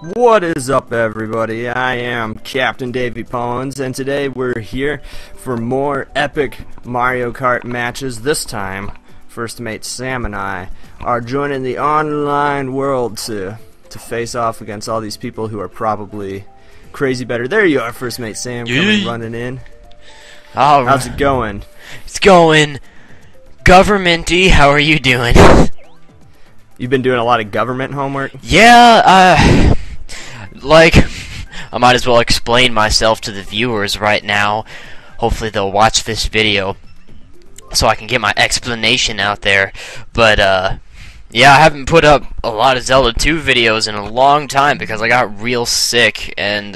What is up, everybody? I am Captain Davey Pawns, and today we're here for more epic Mario Kart matches. This time, First Mate Sam and I are joining the online world to face off against all these people who are probably crazy better. There you are, First Mate Sam, coming running in. How's it going? It's going governmenty. How are you doing? You've been doing a lot of government homework? Yeah, I might as well explain myself to the viewers right now. Hopefully they'll watch this video so I can get my explanation out there. But, yeah, I haven't put up a lot of Zelda 2 videos in a long time because I got real sick, and,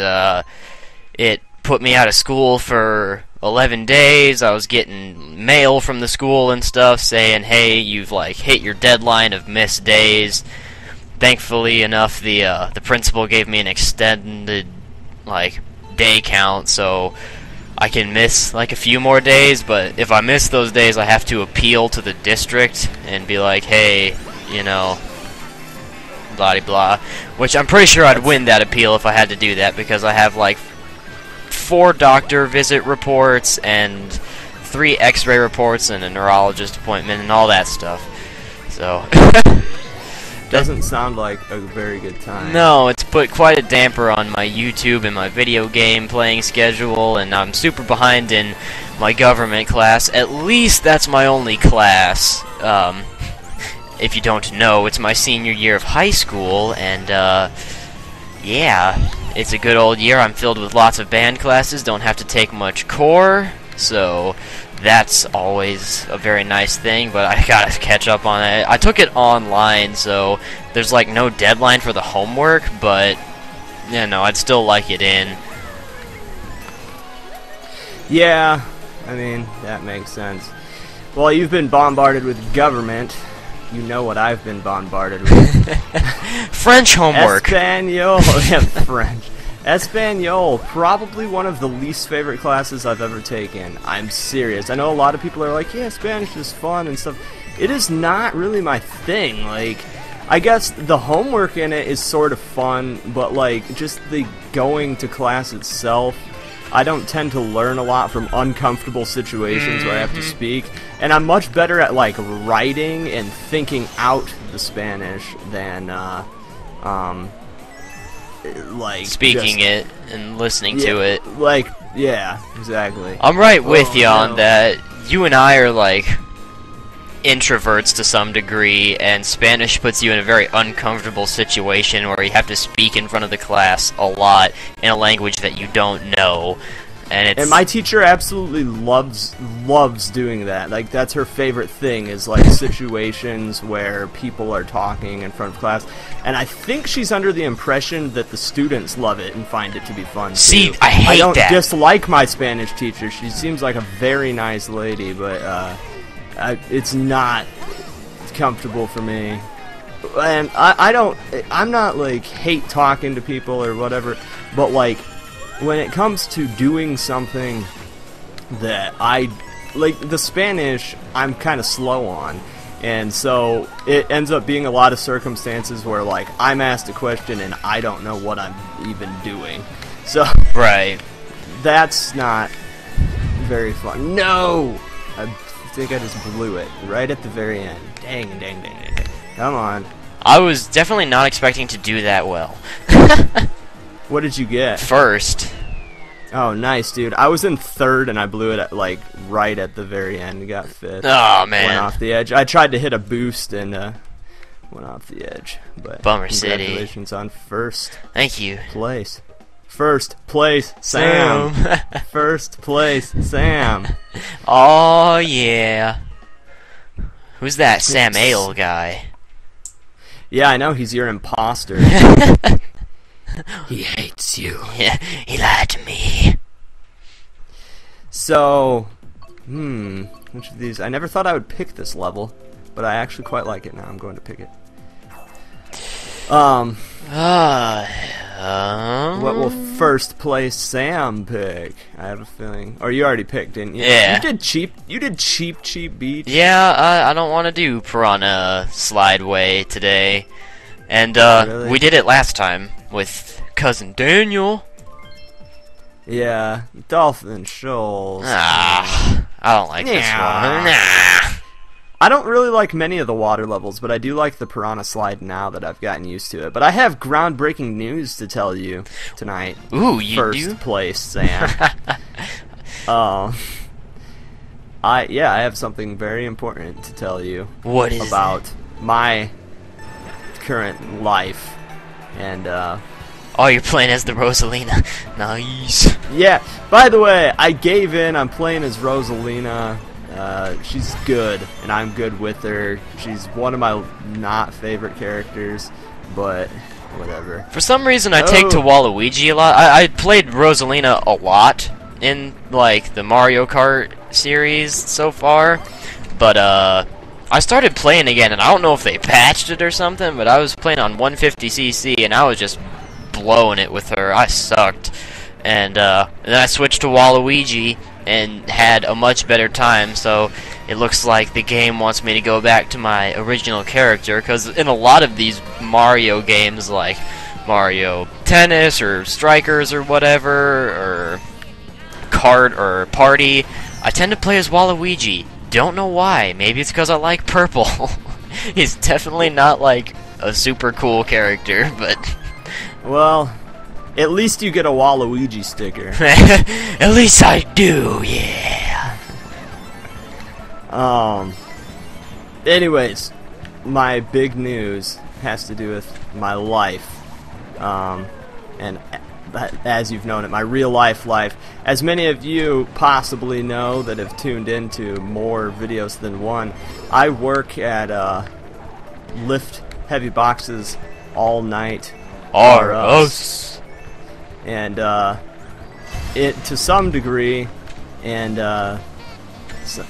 it put me out of school for 11 days. I was getting mail from the school and stuff saying, hey, you've, hit your deadline of missed days. Thankfully enough, the principal gave me an extended, day count, so I can miss, a few more days, but if I miss those days, I have to appeal to the district and be like, hey, you know, blah-de-blah, which I'm pretty sure I'd win that appeal if I had to do that, because I have, 4 doctor visit reports and 3 x-ray reports and a neurologist appointment and all that stuff, so... Doesn't sound like a very good time. No, it's put quite a damper on my YouTube and my video game playing schedule, and I'm super behind in my government class. At least that's my only class. If you don't know, it's my senior year of high school, and yeah, it's a good old year. I'm filled with lots of band classes, don't have to take much core, so that's always a very nice thing, but I gotta catch up on it. I took it online, so there's no deadline for the homework, but you know, I'd still like it in. Yeah, I mean, that makes sense. Well, you've been bombarded with government. You know what I've been bombarded with. French homework. Espanol. Yeah, French. Espanol, probably one of the least favorite classes I've ever taken. I'm serious. I know a lot of people are like, yeah, Spanish is fun and stuff. It is not really my thing. I guess the homework in it is sort of fun, but just the going to class itself, I don't tend to learn a lot from uncomfortable situations where I have to speak, and I'm much better at writing and thinking out the Spanish than speaking it and listening to it. Yeah, exactly. I'm right with you on that. You and I are introverts to some degree, and Spanish puts you in a very uncomfortable situation where you have to speak in front of the class a lot in a language that you don't know. And my teacher absolutely loves doing that. That's her favorite thing, is situations where people are talking in front of class. And I think she's under the impression that the students love it and find it to be fun, too. See, I hate that. I don't dislike my Spanish teacher. She seems like a very nice lady, but it's not comfortable for me. And I'm not hate talking to people or whatever, but when it comes to doing something that the Spanish, I'm kind of slow on, and so it ends up being a lot of circumstances where I'm asked a question and I don't know what I'm even doing, so right, that's not very fun. No, I think I just blew it right at the very end. Dang. Come on. I was definitely not expecting to do that well. What did you get? First. Oh, nice, dude. I was in third, and I blew it at, right at the very end. Got fifth. Oh, man. Went off the edge. I tried to hit a boost and went off the edge. But Bummer City. Congratulations on first. Thank you. Place. First place, Sam. First place, Sam. Oh, yeah. Who's that Sam Ale guy? Yeah, I know. He's your imposter. He hates you. Yeah, he lied to me. So, which of these? I never thought I would pick this level, but I actually quite like it now. I'm going to pick it. What will first place Sam pick? I have a feeling. Or you already picked, didn't you? Yeah. You did cheap beach. Yeah, I don't want to do Piranha Slideway today. And Really? we did it last time. with cousin Daniel. Yeah, Dolphin Shoals. Ah, I don't like this one. Nah. I don't really like many of the water levels, but I do like the Piranha Slide now that I've gotten used to it. But I have groundbreaking news to tell you tonight. Ooh, you First do? place, Sam. I have something very important to tell you. What is about my current life, and oh, you're playing as the Rosalina. Nice. yeah. By the way, I gave in. I'm playing as Rosalina. She's good, and I'm good with her. She's one of my not favorite characters, but whatever. For some reason, I take to Waluigi a lot. I played Rosalina a lot in like the Mario Kart series so far, but I started playing again, and I don't know if they patched it or something, but I was playing on 150cc, and I was just blowing it with her. I sucked, and then I switched to Waluigi and had a much better time. So it looks like the game wants me to go back to my original character, because in a lot of these Mario games, like Mario Tennis or Strikers or whatever, or Kart or Party, I tend to play as Waluigi. Don't know why. Maybe it's because I like purple. He's definitely not like a super cool character, but Well, at least you get a Waluigi sticker. at least I do, yeah. Anyways, my big news has to do with my life. And as you've known it, my real life. As many of you possibly know that have tuned into more videos than one, I work at Lift Heavy Boxes All Night. Or us. And it to some degree, and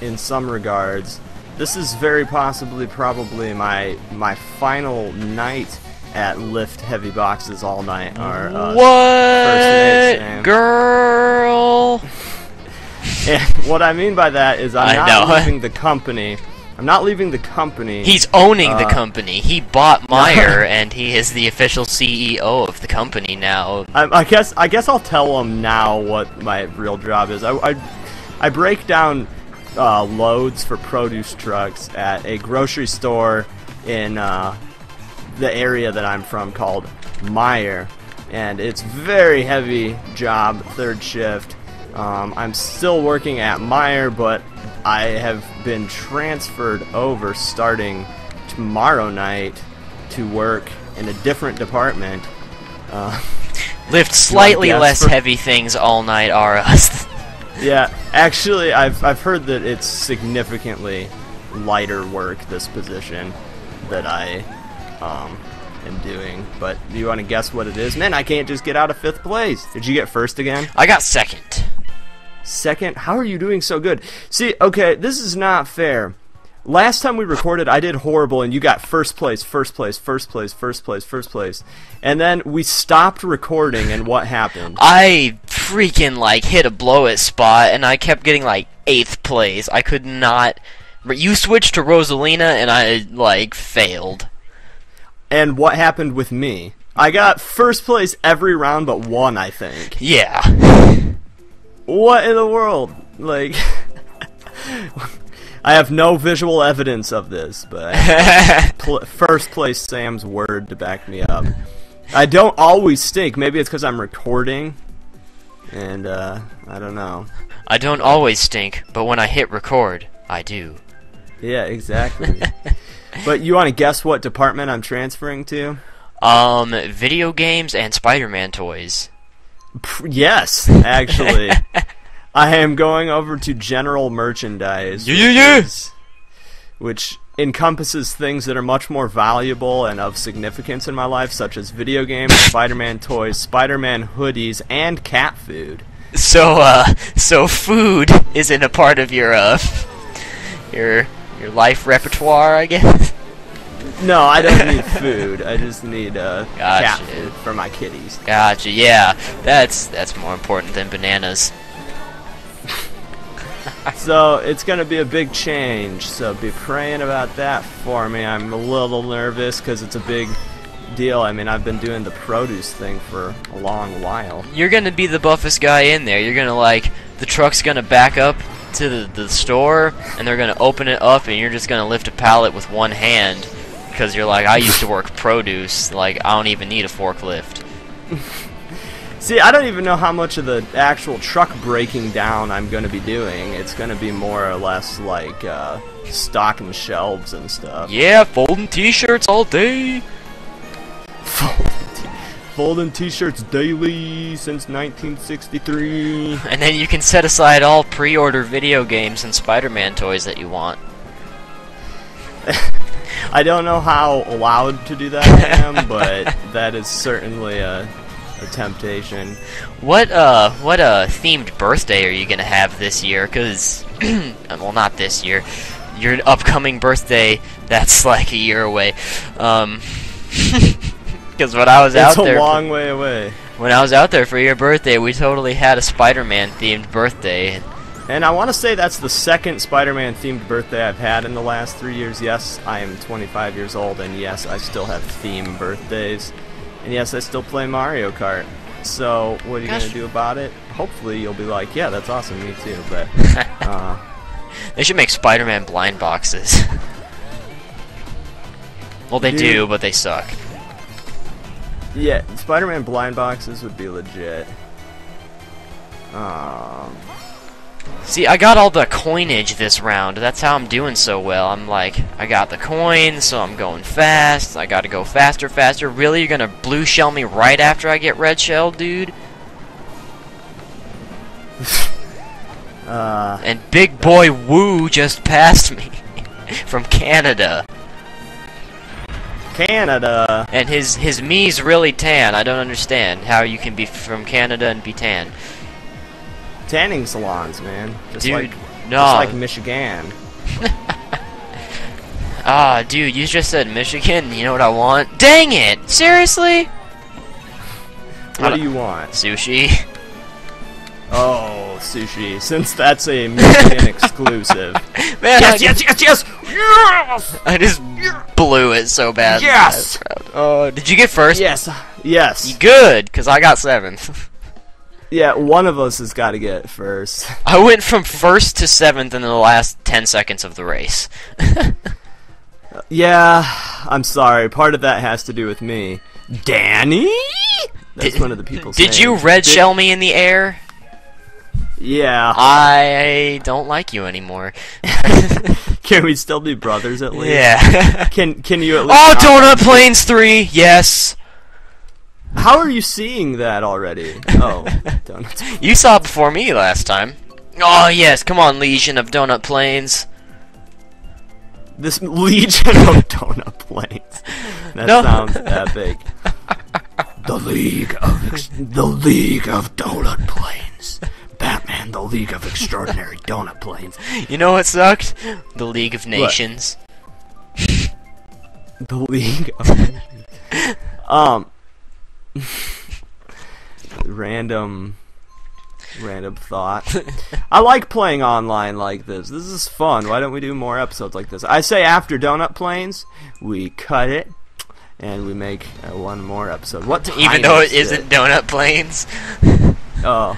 in some regards, this is very possibly probably my final night at Lift Heavy Boxes All Night. What, girl? And what I mean by that is I'm not leaving the company. I'm not leaving the company. He's owning the company. He bought Meyer, and he is the official CEO of the company now. I guess I'll tell him now what my real job is. I break down loads for produce trucks at a grocery store in the area that I'm from called Meyer, and it's very heavy job, third shift. I'm still working at Meyer, but I have been transferred over starting tomorrow night to work in a different department. Lift slightly less heavy things all night, are us. Yeah, actually, I've heard that it's significantly lighter work, this position that I am doing. But do you want to guess what it is? Man, I can't just get out of 5th place. Did you get first again? I got second. Second? How are you doing so good? See, okay, this is not fair. Last time we recorded, I did horrible, and you got first place. And then we stopped recording, and what happened? I freaking, like, hit a blow-it spot, and I kept getting, like, 8th place. I could not... You switched to Rosalina, and I, like, failed. And what happened with me? I got first place every round but one, I think. Yeah. What in the world? Like... I have no visual evidence of this, but I have first place Sam's word to back me up. I don't always stink. Maybe it's because I'm recording, and I don't know. I don't always stink, but when I hit record, I do. Yeah, exactly. But you want to guess what department I'm transferring to? Video games and Spider-Man toys. Yes, actually. I am going over to general merchandise, which encompasses things that are much more valuable and of significance in my life, such as video games, Spider-Man toys, Spider-Man hoodies, and cat food. So food isn't a part of your life repertoire, I guess? No, I don't need food. I just need cat food for my kitties. Gotcha. Yeah, that's more important than bananas. So it's gonna be a big change. So be praying about that for me. I'm a little nervous because it's a big deal. I mean, I've been doing the produce thing for a long while. You're gonna be the buffest guy in there. You're gonna like the truck's gonna back up to the store, and they're gonna open it up, and you're just gonna lift a pallet with one hand because you're like, I used to work produce. Like, I don't even need a forklift. See, I don't even know how much of the actual truck breaking down I'm going to be doing. It's going to be more or less like stocking shelves and stuff. Yeah, folding t-shirts all day. Folding t-shirts daily since 1963. And then you can set aside all pre-order video games and Spider-Man toys that you want. I don't know how allowed to do that I am, but that is certainly a temptation. What themed birthday are you gonna have this year? Cause well, not this year. Your upcoming birthday, that's like a year away. Because when I was out there, it's a long way away. When I was out there for your birthday, we totally had a Spider-Man themed birthday. And I want to say that's the second Spider-Man themed birthday I've had in the last 3 years. Yes, I am 25 years old, and yes, I still have theme birthdays. And yes, I still play Mario Kart. So, what are you going to do about it? Hopefully you'll be like, yeah, that's awesome, me too, but... They should make Spider-Man blind boxes. Well, they do, but they suck. Yeah, Spider-Man blind boxes would be legit. See, I got all the coinage this round. That's how I'm doing so well. I'm like, I got the coins, so I'm going fast. I gotta go faster, faster. Really? You're gonna blue shell me right after I get red shell, dude? And Big Boy Woo just passed me from Canada. Canada. And his me's really tan. I don't understand how you can be from Canada and be tan. Tanning salons, man. Just dude, like, no. Just like Michigan. Ah, dude, you just said Michigan. You know what I want? Dang it! Seriously? What do you want? Sushi. Oh, sushi. Since that's a Michigan exclusive. Man, yes! I just blew it so bad. Yes! Oh, did you get first? Yes. Yes. You good, because I got 7th. Yeah, one of us has got to get first. I went from 1st to 7th in the last 10 seconds of the race. Yeah, I'm sorry. Part of that has to do with me. Danny? That's one of the people's Did you red shell me in the air? Yeah. I don't like you anymore. Can we still be brothers at least? Yeah. Can you at least... Oh, Donut Plains 3! Yes! How are you seeing that already? Oh, donuts. You saw it before me last time. Oh, yes. Come on, Legion of Donut Plains. This Legion of Donut Plains. That sounds epic. The League of Donut Plains. Batman, the League of Extraordinary Donut Plains. You know what sucked? The League of Nations. The League of Nations. Random thought. I like playing online like this. This is fun. Why don't we do more episodes like this? I say after Donut Plains, we cut it and we make one more episode. What time Even though it is isn't Donut Plains. Well,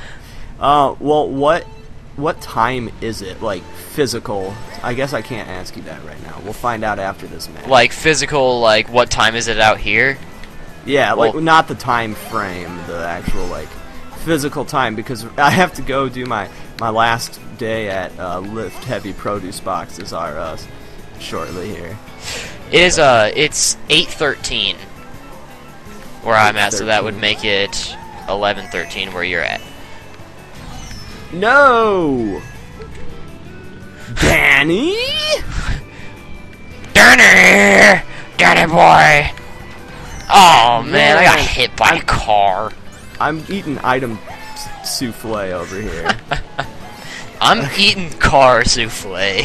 what time is it? Like physical? I guess I can't ask you that right now. We'll find out after this match. Like physical, like what time is it out here? Yeah, well, like not the time frame, the actual like physical time, because I have to go do my last day at Lift Heavy Produce Boxes R Us shortly here. It is it's 8:13 where I'm at, so that would make it 11:13 where you're at. No, Danny. Danny boy. Oh man, I got hit by a car. I'm eating item souffle over here. I'm eating car souffle.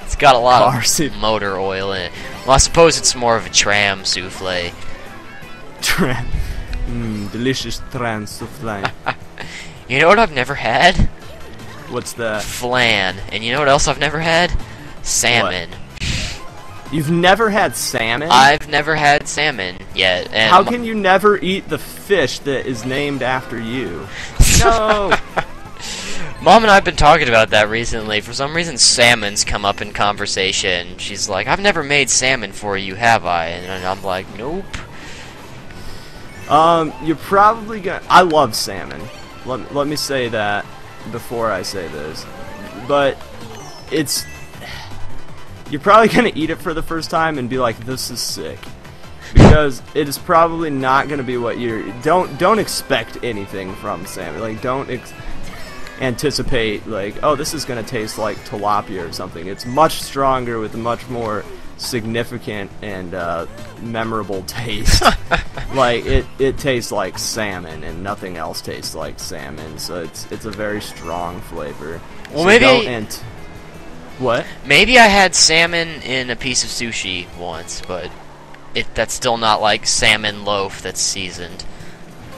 It's got a lot of motor oil in it. Well, I suppose it's more of a tram souffle. Delicious tram souffle. You know what I've never had? What's that? Flan. And you know what else I've never had? Salmon. What? You've never had salmon? I've never had salmon yet. And how can you never eat the fish that is named after you? No! Mom and I have been talking about that recently. For some reason, salmon's come up in conversation. She's like, I've never made salmon for you, have I? And I'm like, nope. You're probably gonna... I love salmon. Let me say that before I say this. But it's... You're probably gonna eat it for the first time and be like, this is sick. Because it is probably not gonna be what you're... Don't expect anything from salmon. Like, don't anticipate, like, oh, this is gonna taste like tilapia or something. It's much stronger with a much more significant and memorable taste. Like, it tastes like salmon, and nothing else tastes like salmon. So it's a very strong flavor. Well, so maybe... What? Maybe I had salmon in a piece of sushi once, but that's still not like salmon loaf that's seasoned.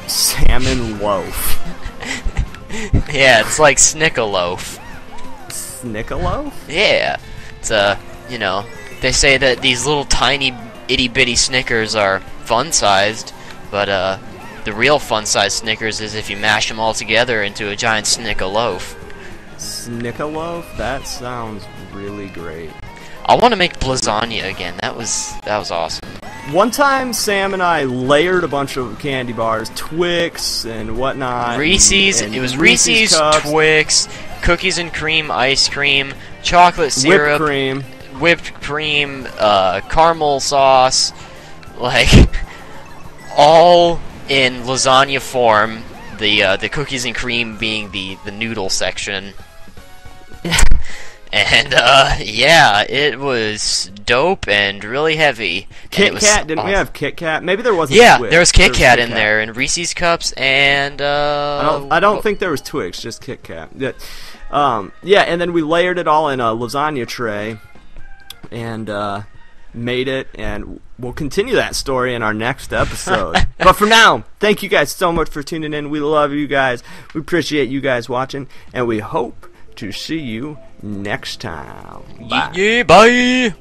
Salmon loaf. Yeah, it's like Snickaloaf. Snickaloaf? Yeah. It's you know, they say that these little tiny itty bitty Snickers are fun-sized, but the real fun-sized Snickers is if you mash them all together into a giant Snickaloaf. Snickaloaf? That sounds really great. I want to make lasagna again. That was awesome. One time, Sam and I layered a bunch of candy bars, Twix and whatnot. Reese's. And It was Reese's, cups, Twix, cookies and cream, ice cream, chocolate syrup, whipped cream, caramel sauce, like all in lasagna form. The cookies and cream being the noodle section. And yeah, it was dope and really heavy. Kit Kat, didn't we have Kit Kat? Maybe there wasn't. Yeah, Twix. there was Kit Kat in there, and Reese's cups, and I don't think there was Twix, just Kit Kat. Yeah, and then we layered it all in a lasagna tray, and made it, and we'll continue that story in our next episode. But for now, thank you guys so much for tuning in. We love you guys. We appreciate you guys watching, and we hope to see you next time. Bye. Yeah, bye.